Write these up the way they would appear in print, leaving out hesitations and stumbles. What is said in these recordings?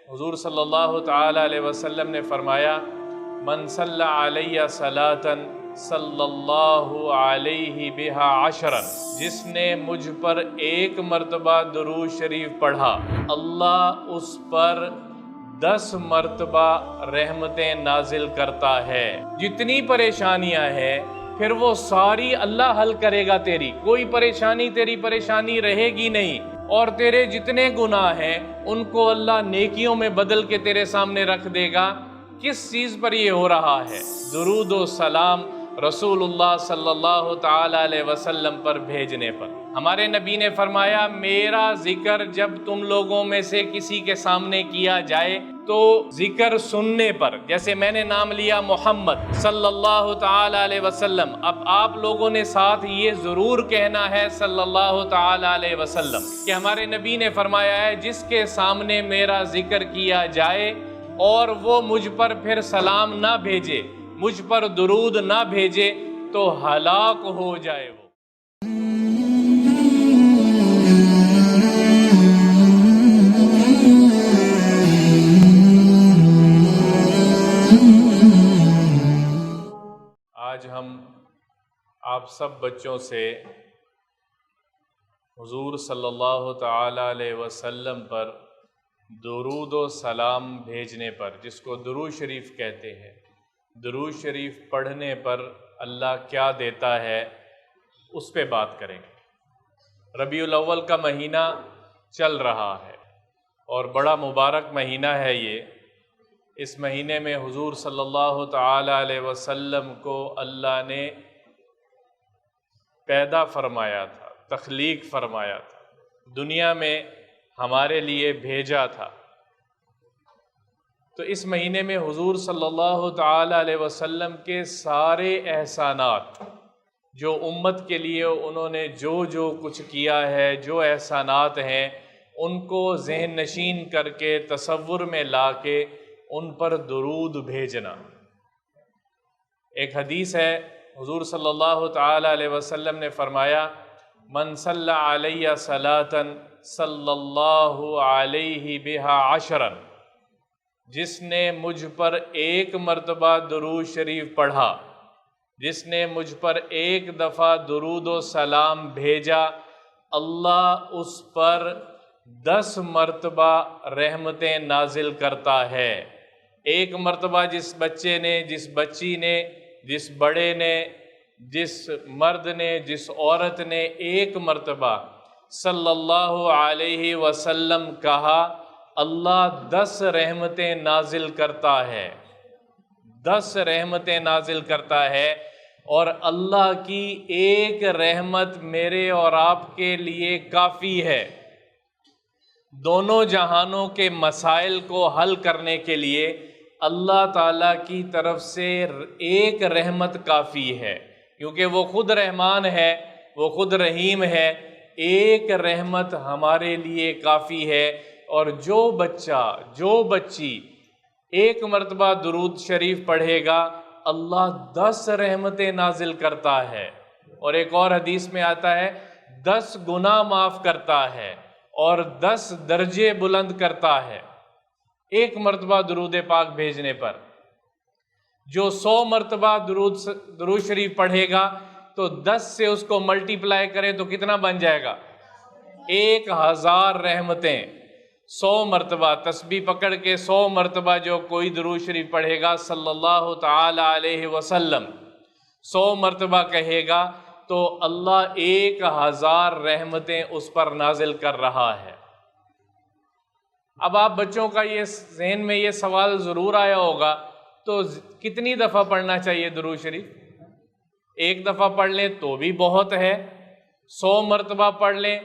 حضور صلی اللہ تعالی علیہ وسلم نے فرمایا من صلی علیہ صلاۃً صلی اللہ علیہ بہا عشرا، جس نے مجھ پر ایک مرتبہ درود شریف پڑھا اللہ اس پر 10 مرتبہ رحمتیں نازل کرتا ہے۔ جتنی پریشانیاں ہیں پھر وہ ساری اللہ حل کرے گا، تیری کوئی پریشانی تیری پریشانی رہے گی نہیں، اور تیرے جتنے گناہ ہیں ان کو اللہ نیکیوں میں بدل کے تیرے سامنے رکھ دے گا۔ کس چیز پر یہ ہو رہا ہے؟ درود و سلام رسول اللہ صلی اللہ تعالی علیہ وسلم پر بھیجنے پر۔ ہمارے نبی نے فرمایا میرا ذکر جب تم لوگوں میں سے کسی کے سامنے کیا جائے تو ذکر سننے پر، جیسے میں نے نام لیا محمد صلی اللہ تعالی علیہ وسلم، اب آپ لوگوں نے ساتھ یہ ضرور کہنا ہے صلی اللہ تعالی علیہ وسلم، کہ ہمارے نبی نے فرمایا ہے جس کے سامنے میرا ذکر کیا جائے اور وہ مجھ پر پھر سلام نہ بھیجے، مجھ پر درود نہ بھیجے تو ہلاک ہو جائے وہ۔ آج ہم آپ سب بچوں سے حضور صلی اللہ تعالی علیہ وسلم پر درود و سلام بھیجنے پر، جس کو درود شریف کہتے ہیں، درود شریف پڑھنے پر اللہ کیا دیتا ہے اس پہ بات کریں گے۔ ربیع الاول کا مہینہ چل رہا ہے اور بڑا مبارک مہینہ ہے یہ۔ اس مہینے میں حضور صلی اللہ تعالی علیہ وسلم کو اللہ نے پیدا فرمایا تھا، تخلیق فرمایا تھا، دنیا میں ہمارے لیے بھیجا تھا۔ تو اس مہینے میں حضور صلی اللہ تعالی علیہ وسلم کے سارے احسانات جو امت کے لیے انہوں نے جو کچھ کیا ہے، جو احسانات ہیں، ان کو ذہن نشین کر کے تصور میں لا کے ان پر درود بھیجنا۔ ایک حدیث ہے، حضور صلی اللہ تعالی علیہ وسلم نے فرمایا من صلی علیہ صلاۃً صلی اللہ علیہ بہا عشرا، جس نے مجھ پر ایک مرتبہ درود شریف پڑھا، جس نے مجھ پر ایک دفعہ درود و سلام بھیجا، اللہ اس پر 10 مرتبہ رحمتیں نازل کرتا ہے۔ ایک مرتبہ جس بچے نے، جس بچی نے، جس بڑے نے، جس مرد نے، جس عورت نے ایک مرتبہ صلی اللہ علیہ وسلم کہا، اللہ 10 رحمتیں نازل کرتا ہے، 10 رحمتیں نازل کرتا ہے، اور اللہ کی ایک رحمت میرے اور آپ کے لیے کافی ہے۔ دونوں جہانوں کے مسائل کو حل کرنے کے لیے اللہ تعالیٰ کی طرف سے ایک رحمت کافی ہے، کیونکہ وہ خود رحمان ہے، وہ خود رحیم ہے۔ ایک رحمت ہمارے لیے کافی ہے، اور جو بچہ، جو بچی ایک مرتبہ درود شریف پڑھے گا اللہ 10 رحمتیں نازل کرتا ہے، اور ایک اور حدیث میں آتا ہے 10 گناہ معاف کرتا ہے اور 10 درجے بلند کرتا ہے ایک مرتبہ درود پاک بھیجنے پر۔ جو 100 مرتبہ درود شریف پڑھے گا تو 10 سے اس کو ملٹی پلائی کرے تو کتنا بن جائے گا؟ 1000 رحمتیں۔ 100 مرتبہ تسبیح پکڑ کے 100 مرتبہ جو کوئی درود شریف پڑھے گا صلی اللہ تعالی علیہ وسلم، 100 مرتبہ کہے گا تو اللہ 1000 رحمتیں اس پر نازل کر رہا ہے۔ اب آپ بچوں کا یہ ذہن میں یہ سوال ضرور آیا ہوگا، تو کتنی دفعہ پڑھنا چاہیے درود شریف؟ ایک دفعہ پڑھ لیں تو بھی بہت ہے، 100 مرتبہ پڑھ لیں،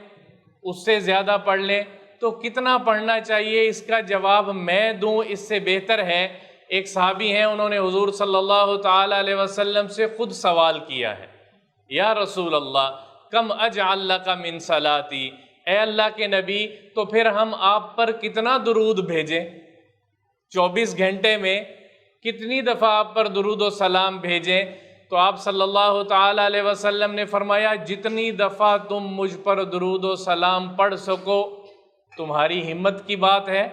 اس سے زیادہ پڑھ لیں تو کتنا پڑھنا چاہیے؟ اس کا جواب میں دوں اس سے بہتر ہے، ایک صحابی ہیں، انہوں نے حضور صلی اللہ تعالی علیہ وسلم سے خود سوال کیا ہے، یا رسول اللہ کم اجعل لک من صلاتی، اے اللہ کے نبی تو پھر ہم آپ پر کتنا درود بھیجیں؟ 24 گھنٹے میں کتنی دفعہ آپ پر درود و سلام بھیجیں؟ تو آپ صلی اللہ تعالی علیہ وسلم نے فرمایا جتنی دفعہ تم مجھ پر درود و سلام پڑھ سکو، تمہاری ہمت کی بات ہے۔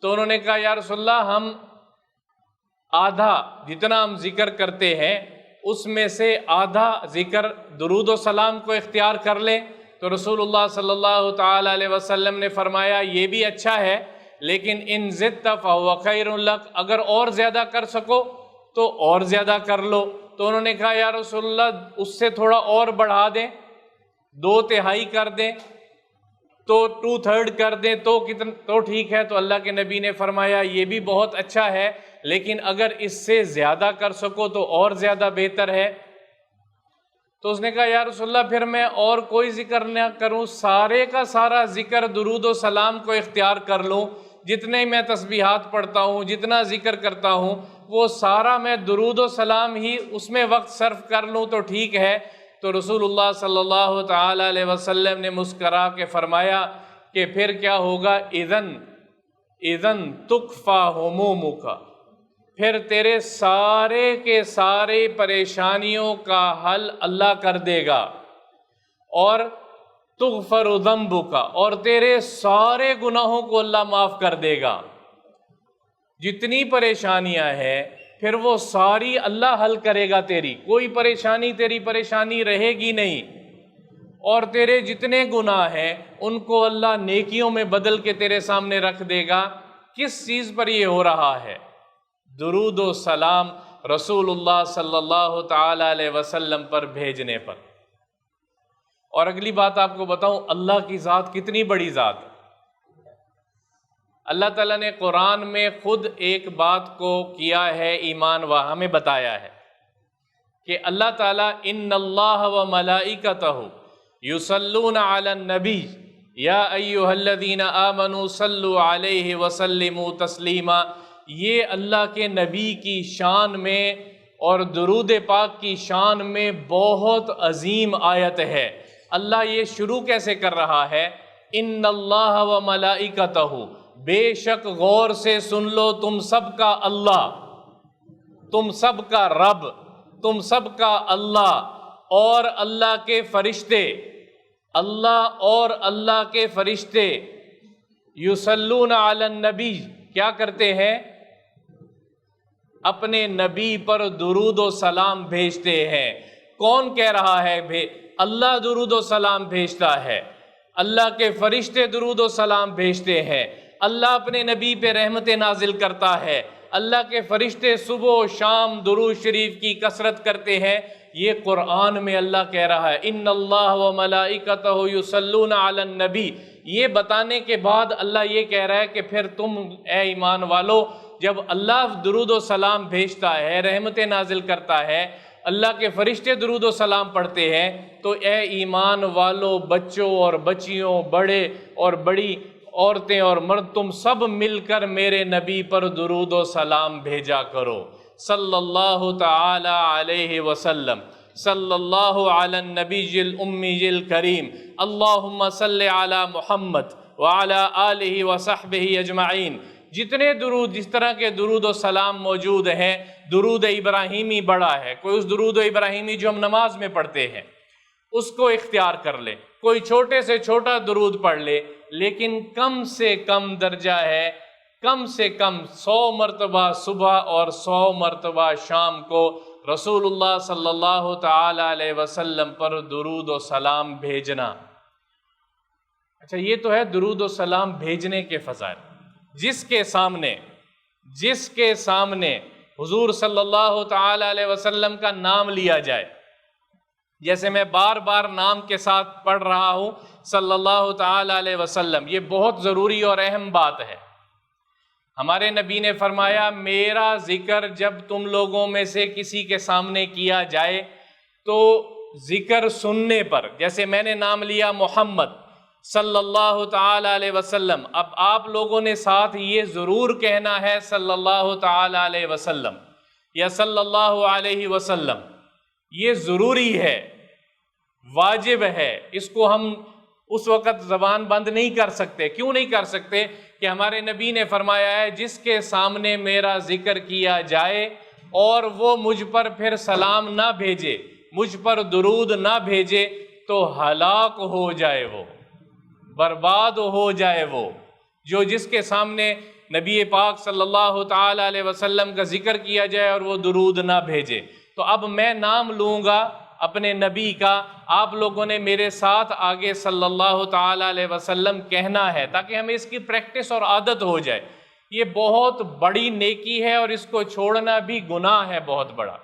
تو انہوں نے کہا یا رسول اللہ ہم آدھا جتنا ہم ذکر کرتے ہیں اس میں سے آدھا ذکر درود و سلام کو اختیار کر لیں۔ تو رسول اللہ صلی اللہ تعالی علیہ وسلم نے فرمایا یہ بھی اچھا ہے، لیکن ان زدت فہو خیر لک، اگر اور زیادہ کر سکو تو اور زیادہ کر لو۔ تو انہوں نے کہا یا رسول اللہ اس سے تھوڑا اور بڑھا دیں، 2/3 کر دیں، تو 2/3 کر دیں تو ٹھیک ہے۔ تو اللہ کے نبی نے فرمایا یہ بھی بہت اچھا ہے، لیکن اگر اس سے زیادہ کر سکو تو اور زیادہ بہتر ہے۔ تو اس نے کہا یا رسول اللہ پھر میں اور کوئی ذکر نہ کروں، سارے کا سارا ذکر درود و سلام کو اختیار کر لوں، جتنے میں تسبیحات پڑھتا ہوں، جتنا ذکر کرتا ہوں وہ سارا میں درود و سلام ہی اس میں وقت صرف کر لوں تو ٹھیک ہے۔ تو رسول اللہ صلی اللہ تعالی علیہ وسلم نے مسکرا کے فرمایا کہ پھر کیا ہوگا، اذن تکفا ہمومک، پھر تیرے سارے کے سارے پریشانیوں کا حل اللہ کر دے گا، اور تغفر ذنبک، اور تیرے سارے گناہوں کو اللہ معاف کر دے گا۔ جتنی پریشانیاں ہیں پھر وہ ساری اللہ حل کرے گا، تیری کوئی تیری پریشانی رہے گی نہیں، اور تیرے جتنے گناہ ہیں ان کو اللہ نیکیوں میں بدل کے تیرے سامنے رکھ دے گا۔ کس چیز پر یہ ہو رہا ہے؟ درود و سلام رسول اللہ صلی اللہ تعالی علیہ وسلم پر بھیجنے پر۔ اور اگلی بات آپ کو بتاؤں، اللہ کی ذات کتنی بڑی ذات ہے۔ اللہ تعالیٰ نے قرآن میں خود ایک بات کو کیا ہے ایمان، و ہمیں بتایا ہے کہ اللہ تعالیٰ ان اللہ و ملائکتہ یصلون علی النبی یا ایھا الذین آمنوا صلوا علیہ وسلموا تسلیما، یہ اللہ کے نبی کی شان میں اور درود پاک کی شان میں بہت عظیم آیت ہے۔ اللہ یہ شروع کیسے کر رہا ہے؟ ان اللہ و ملائکتہ، بے شک غور سے سن لو، تم سب کا اللہ، تم سب کا رب، تم سب کا اللہ، اور اللہ کے فرشتے، اللہ اور اللہ کے فرشتے یصلون علی النبی کیا کرتے ہیں؟ اپنے نبی پر درود و سلام بھیجتے ہیں۔ کون کہہ رہا ہے؟ اللہ درود و سلام بھیجتا ہے، اللہ کے فرشتے درود و سلام بھیجتے ہیں، اللہ اپنے نبی پہ رحمت نازل کرتا ہے، اللہ کے فرشتے صبح و شام درود شریف کی کثرت کرتے ہیں۔ یہ قرآن میں اللہ کہہ رہا ہے ان اللہ و ملائکتہ یصلون علی النبی۔ یہ بتانے کے بعد اللہ یہ کہہ رہا ہے کہ پھر تم اے ایمان والو، جب اللہ درود و سلام بھیجتا ہے، رحمت نازل کرتا ہے، اللہ کے فرشتے درود و سلام پڑھتے ہیں، تو اے ایمان والو، بچوں اور بچیوں، بڑے اور بڑی، عورتیں اور مرد، تم سب مل کر میرے نبی پر درود و سلام بھیجا کرو صلی اللہ تعالی علیہ وسلم۔ صلی اللہ علی النبی الامی الکریم، اللہم صلی علی محمد وعلی آلہ وصحبہ اجمعین۔ جتنے درود، جس طرح کے درود و سلام موجود ہیں، درود ابراہیمی بڑا ہے، کوئی اس درود ابراہیمی جو ہم نماز میں پڑھتے ہیں اس کو اختیار کر لے، کوئی چھوٹے سے چھوٹا درود پڑھ لے، لیکن کم سے کم درجہ ہے، کم سے کم 100 مرتبہ صبح اور 100 مرتبہ شام کو رسول اللہ صلی اللہ تعالی علیہ وسلم پر درود و سلام بھیجنا۔ اچھا، یہ تو ہے درود و سلام بھیجنے کے فضائل۔ جس کے سامنے حضور صلی اللہ تعالی علیہ وسلم کا نام لیا جائے، جیسے میں بار بار نام کے ساتھ پڑھ رہا ہوں صلی اللہ تعالی علیہ وسلم، یہ بہت ضروری اور اہم بات ہے۔ ہمارے نبی نے فرمایا میرا ذکر جب تم لوگوں میں سے کسی کے سامنے کیا جائے تو ذکر سننے پر، جیسے میں نے نام لیا محمد صلی اللہ تعالی علیہ وسلم، اب آپ لوگوں نے ساتھ یہ ضرور کہنا ہے صلی اللہ تعالی علیہ وسلم یا صلی اللہ علیہ وسلم، یہ ضروری ہے، واجب ہے، اس کو ہم اس وقت زبان بند نہیں کر سکتے۔ کیوں نہیں کر سکتے؟ کہ ہمارے نبی نے فرمایا ہے جس کے سامنے میرا ذکر کیا جائے اور وہ مجھ پر پھر سلام نہ بھیجے، مجھ پر درود نہ بھیجے، تو ہلاک ہو جائے، وہ برباد ہو جائے۔ وہ جو جس کے سامنے نبی پاک صلی اللہ تعالیٰ علیہ وسلم کا ذکر کیا جائے اور وہ درود نہ بھیجے، تو اب میں نام لوں گا اپنے نبی کا، آپ لوگوں نے میرے ساتھ آگے صلی اللہ تعالیٰ علیہ وسلم کہنا ہے، تاکہ ہمیں اس کی پریکٹس اور عادت ہو جائے۔ یہ بہت بڑی نیکی ہے اور اس کو چھوڑنا بھی گناہ ہے بہت بڑا۔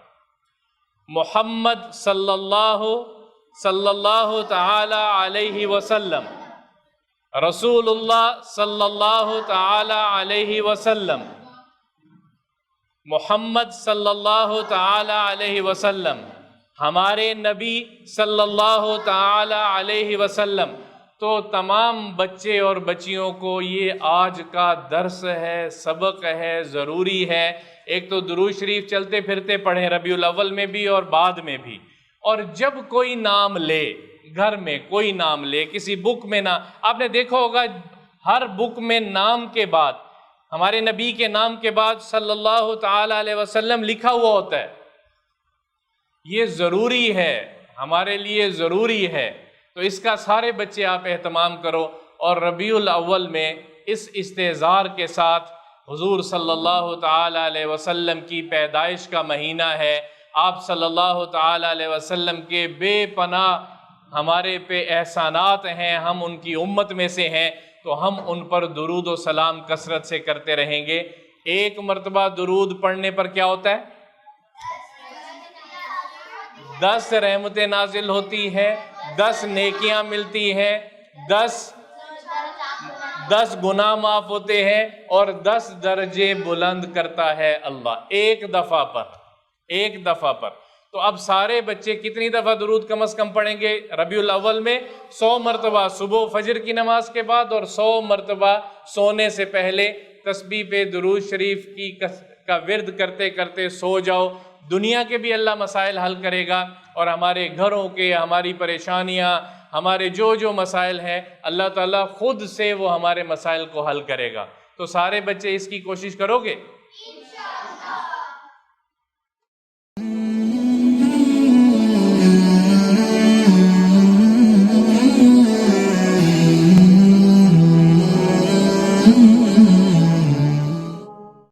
محمد صلی اللہ تعالی علیہ وسلم، رسول اللہ صلی اللہ تعالی علیہ وسلم، محمد صلی اللہ تعالی علیہ وسلم، ہمارے نبی صلی اللہ تعالی علیہ وسلم۔ تو تمام بچے اور بچیوں کو یہ آج کا درس ہے، سبق ہے، ضروری ہے۔ ایک تو درود شریف چلتے پھرتے پڑھیں، ربیع الاول میں بھی اور بعد میں بھی، اور جب کوئی نام لے، گھر میں کوئی نام لے، کسی بک میں نہ، آپ نے دیکھا ہوگا ہر بک میں نام کے بعد، ہمارے نبی کے نام کے بعد صلی اللہ تعالی علیہ وسلم لکھا ہوا ہوتا ہے۔ یہ ضروری ہے، ہمارے لیے ضروری ہے، تو اس کا سارے بچے آپ اہتمام کرو۔ اور ربیع الاول میں اس استحضار کے ساتھ حضور صلی اللہ تعالی علیہ وسلم کی پیدائش کا مہینہ ہے، آپ صلی اللہ تعالی علیہ وسلم کے بے پناہ ہمارے پہ احسانات ہیں، ہم ان کی امت میں سے ہیں، تو ہم ان پر درود و سلام کثرت سے کرتے رہیں گے۔ ایک مرتبہ درود پڑھنے پر کیا ہوتا ہے؟ 10 رحمتیں نازل ہوتی ہیں، 10 نیکیاں ملتی ہیں، 10 گناہ معاف ہوتے ہیں، اور 10 درجے بلند کرتا ہے اللہ ایک دفعہ پر۔ تو اب سارے بچے کتنی دفعہ درود کم از کم پڑھیں گے ربیع الاول میں؟ 100 مرتبہ صبح فجر کی نماز کے بعد، اور 100 مرتبہ سونے سے پہلے۔ تسبیح پہ درود شریف کا ورد کرتے کرتے سو جاؤ، دنیا کے بھی اللہ مسائل حل کرے گا، اور ہمارے گھروں کے، ہماری پریشانیاں، ہمارے جو مسائل ہیں، اللہ تعالیٰ خود سے وہ ہمارے مسائل کو حل کرے گا۔ تو سارے بچے اس کی کوشش کرو گے؟